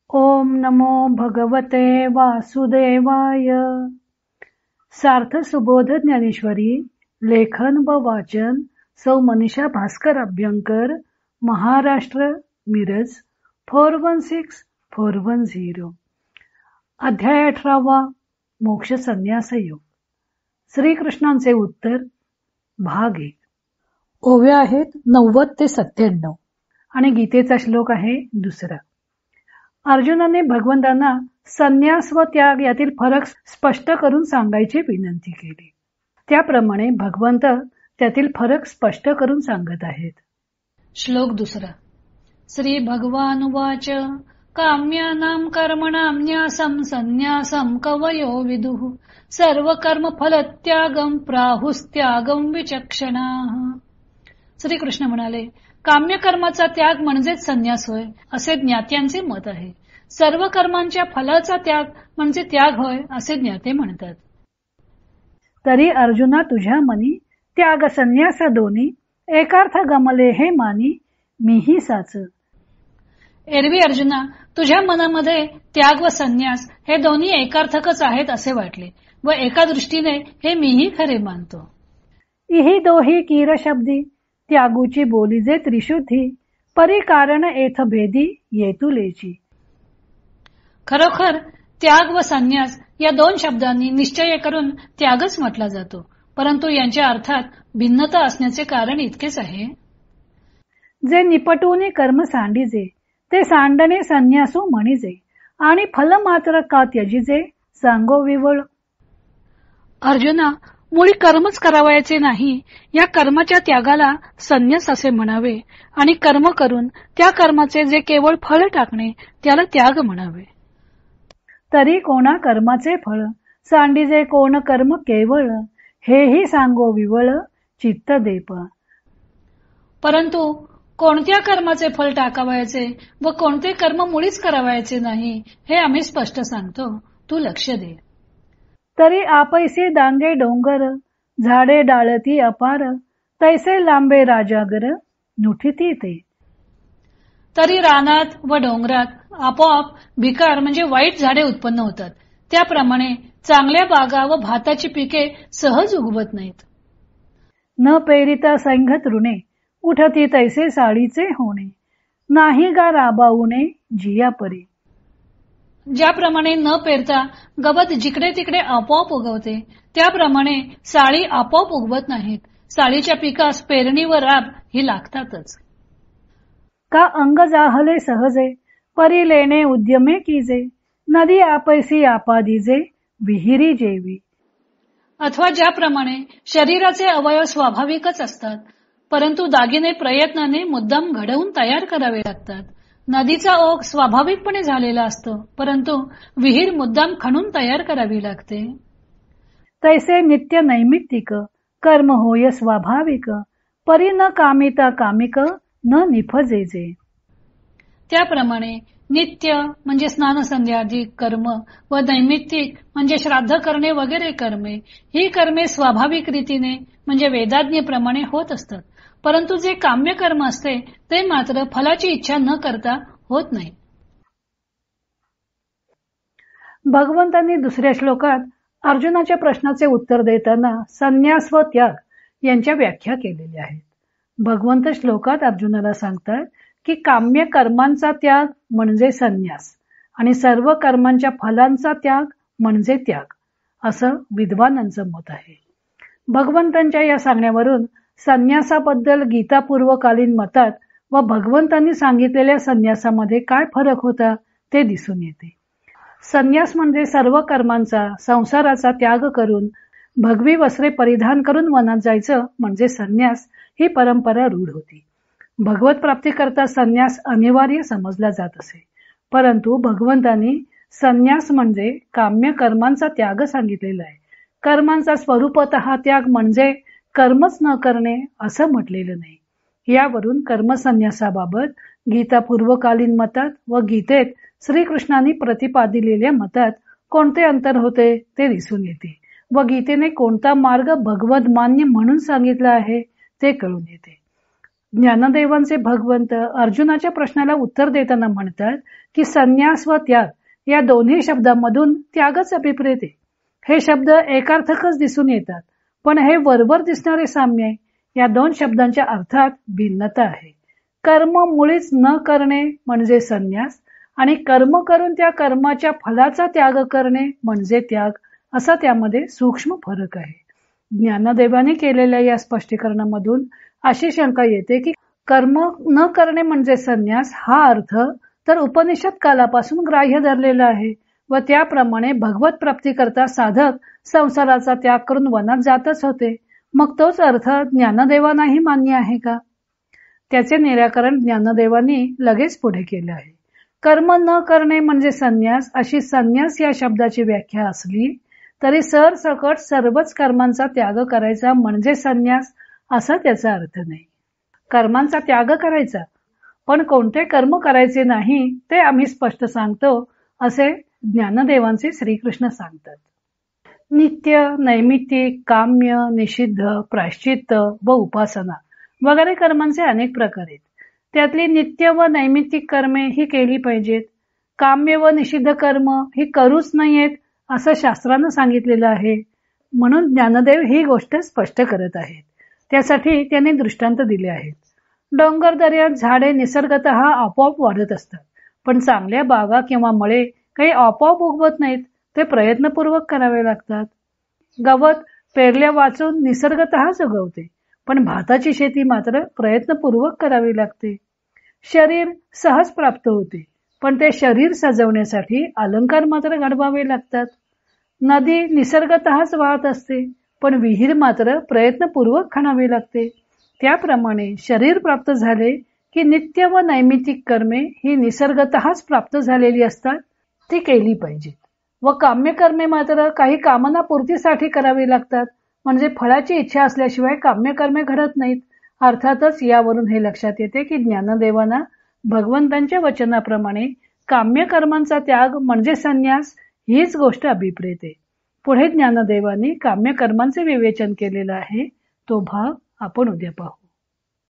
ओम नमो भगवते वासुदेवाय. सार्थ सुबोध ज्ञानेश्वरी. लेखन व वाचन सौ मनीषा भास्कर अभ्यंकर, महाराष्ट्र, मिरज 416410. अध्याय 18. मोक्ष संन्यास योग. श्रीकृष्णांचे उत्तर. भाग 1. ओव्या आहेत 90 ते 97 आणि गीतेचा श्लोक आहे 2. अर्जुनाने भगवंतांना संन्यास व त्याग यातील फरक स्पष्ट करून सांगायची विनंती केली. त्याप्रमाणे भगवंत त्यातील फरक स्पष्ट करून सांगत आहेत. श्लोक 2. श्री भगवानुवाच काम्यानां कर्मणां न्यासं संन्यासं कवयो विदुः सर्व कर्म फलत्यागं प्राहुस्त्यागं विचक्षणाः. श्रीकृष्ण म्हणाले, काम्य कर्माचा त्याग म्हणजेच संन्यास होय असे ज्ञात्यांचे मत आहे. सर्व कर्मांच्या फलाचा त्याग म्हणजे त्याग होय असे ज्ञाते म्हणतात. तरी अर्जुना तुझ्या मनी त्याग संन्यास दोन्ही एकार्थ गमले हे मानी मीही साच. एरवी अर्जुना तुझ्या मनामध्ये त्याग व संन्यास हे दोन्ही एकार्थकच आहेत असे वाटले व एका दृष्टीने हे मीही खरे मानतो. इही दोही कीर शब्दी त्यागूची बोली जे त्रिशुद्धी परी कारण एथ भेदी येतुलेची. खरोखर त्याग व संन्यास या दोन शब्दांनी निश्चय करून त्यागच म्हटला जातो, परंतु यांच्या अर्थात भिन्नता असण्याचे कारण इतकेच आहे. जे निपटून कर्म सांडीजे ते सांडणे संन्यासू म्हणीजे आणि फल मात्र का त्यजीजे सांगो विवळ. अर्जुना मुळी कर्मच करावयाचे नाही या कर्माच्या त्यागाला संन्यास असे म्हणावे आणि कर्म करून त्या कर्माचे जे केवळ फळ टाकणे त्याला त्याग म्हणावे. तरी कोणा कर्माचे फळ सांडीजे कोण कर्म केवळ हेही सांगो विवळ चित्त देप. परंतु कोणत्या कर्माचे फळ टाकावयाचे व कोणते कर्म मुळीच करावयाचे नाही हे आम्ही स्पष्ट सांगतो, तू लक्ष दे. तरी आपैसे दांगे डोंगर झाडे डाळती अपार तैसे लांबे राजागर नुठिती ते. तरी रानात व डोंगरात आपोआप भिकार म्हणजे वाईट झाडे उत्पन्न होतात, त्याप्रमाणे चांगल्या बागा व भाताची पिके सहज उगवत नाहीत. न पेरिता संघ तृणे उठती तैसे साडीचे होणे नाही गा राबाऊने जिया परी. ज्याप्रमाणे न पेरता गवत जिकडे तिकडे आपोआप उगवते त्याप्रमाणे साळी आपोआप उगवत नाहीत. साळीच्या पिकास पेरणी व राब ही लागतातच. का अंग जाहले सहजे परी लेणे उद्यमे कीजे नदी आपैसी आपादीजे विहिरी जेवी. अथवा ज्याप्रमाणे शरीराचे अवयव स्वाभाविकच असतात, परंतु दागिने प्रयत्नाने मुद्दाम घडवून तयार करावे लागतात. नदीचा ओघ स्वाभाविकपणे झालेला असतो, परंतु विहीर मुद्दाम खणून तयार करावी लागते. तैसे नित्य नैमित्तिक कर्म होय स्वाभाविक परी न कामिता कामिक न निफजेजे. त्याप्रमाणे नित्य म्हणजे स्नान संध्यादी कर्म व नैमित्तिक म्हणजे श्राद्ध करणे वगैरे कर्मे ही कर्मे स्वाभाविक रीतीने म्हणजे वेदाज्ञेप्रमाणे होत असतात, परंतु जे काम्य कर्म असते ते मात्र फलाची इच्छा न करता होत नाही. भगवंतांनी दुसऱ्या श्लोकात अर्जुनाच्या प्रश्नाचे उत्तर देताना संन्यास व त्याग यांच्या व्याख्या केलेल्या आहेत. भगवंत श्लोकात अर्जुनाला सांगतात की काम्य कर्मांचा त्याग म्हणजे संन्यास आणि सर्व कर्मांच्या फलांचा त्याग म्हणजे त्याग असं विद्वानांचं मत आहे. भगवंतांच्या या सांगण्यावरून संन्यासाबद्दल गीतापूर्वकालीन मतात व भगवंतांनी सांगितलेल्या संन्यासामध्ये काय फरक होता ते दिसून येते. संन्यास म्हणजे सर्व कर्मांचा संसाराचा त्याग करून भगवी वस्त्रे परिधान करून वनात जायचं म्हणजे संन्यास ही परंपरा रूढ होती. भगवत प्राप्तीकरता संन्यास अनिवार्य समजला जात असे, परंतु भगवंतांनी संन्यास म्हणजे काम्य कर्मांचा त्याग सांगितलेला आहे. कर्मांचा स्वरूपतः त्याग म्हणजे कर्मच न करणे असं म्हटलेलं नाही. यावरून कर्मसन्यासाबाबत गीतापूर्वकालीन मतात व गीतेत श्रीकृष्णांनी प्रतिपादिलेल्या मतात कोणते अंतर होते ते दिसून येते व गीतेने कोणता मार्ग भगवत मान्य म्हणून सांगितला आहे ते कळून येते. ज्ञानदेवांचे भगवंत अर्जुनाच्या प्रश्नाला उत्तर देताना म्हणतात की संन्यास व त्याग या दोन्ही शब्दांमधून त्यागच अभिप्रेत आहे. हे शब्द एकार्थकच दिसून येतात, पण हे वरवर दिसणारे साम्य आहे. या दोन शब्दांच्या अर्थात भिन्नता आहे. कर्म मुळीच न करणे म्हणजे संन्यास आणि कर्म करून त्या कर्माच्या फलाचा त्याग करणे म्हणजे त्याग, असा त्यामध्ये सूक्ष्म फरक आहे. ज्ञानदेवाने केलेल्या या स्पष्टीकरणामधून अशी शंका येते की कर्म न करणे म्हणजे संन्यास हा अर्थ तर उपनिषद कालापासून ग्राह्य धरलेला आहे व त्याप्रमाणे भगवत प्राप्तीकरता साधक संसाराचा त्याग करून वनात जातच होते. मग तोच अर्थ ज्ञानदेवांनाही मान्य आहे का? त्याचे निराकरण ज्ञानदेवांनी लगेच पुढे केले आहे. कर्म न करणे म्हणजे संन्यास अशी संन्यास या शब्दाची व्याख्या असली तरी सरसकट सर्वच कर्मांचा त्याग करायचा म्हणजे संन्यास असा त्याचा अर्थ नाही. कर्मांचा त्याग करायचा, पण कोणते कर्म करायचे नाही ते आम्ही स्पष्ट सांगतो असे ज्ञानदेवांचे श्रीकृष्ण सांगतात. नित्य, नैमित्तिक, काम्य, निषिद्ध, प्रायश्चित्त व उपासना वगैरे कर्मांचे अनेक प्रकार आहेत. त्यातली नित्य व नैमित्तिक कर्मे ही केली पाहिजेत. काम्य व निषिद्ध कर्म ही करूच नाहीयेत असं शास्त्रानं सांगितलेलं आहे. म्हणून ज्ञानदेव ही गोष्ट स्पष्ट करत आहेत. त्यासाठी त्यांनी दृष्टांत दिले आहेत. डोंगर दर्यात झाडे निसर्गतः आपोआप वाढत असतात, पण चांगल्या बागा किंवा मळे काही आपोआप उगवत नाहीत, ते प्रयत्नपूर्वक करावे लागतात. गवत पेरल्या वाचून निसर्गतःच उगवते, पण भाताची शेती मात्र प्रयत्नपूर्वक करावी लागते. शरीर सहज प्राप्त होते, पण ते शरीर सजवण्यासाठी अलंकार मात्र घडवावे लागतात. नदी निसर्गतःच वाहत असते, पण विहीर मात्र प्रयत्नपूर्वक खणावी लागते. त्याप्रमाणे शरीर प्राप्त झाले की नित्य व नैमित्तिक कर्मे ही निसर्गतःच प्राप्त झालेली असतात, ती केली पाहिजेत. व काम्य कर्मे मात्र काही कामना पूर्तीसाठी करावी लागतात, म्हणजे फळाची इच्छा असल्याशिवाय काम्य कर्मे घडत नाहीत. अर्थातच यावरून हे लक्षात येते की ज्ञानदेवांना भगवंतांच्या वचनाप्रमाणे काम्य कर्मांचा त्याग म्हणजे संन्यास हीच गोष्ट अभिप्रेत आहे. पुढे ज्ञानदेवांनी काम्य कर्मांचे विवेचन केलेलं आहे. तो भाग आपण उद्या पाहू.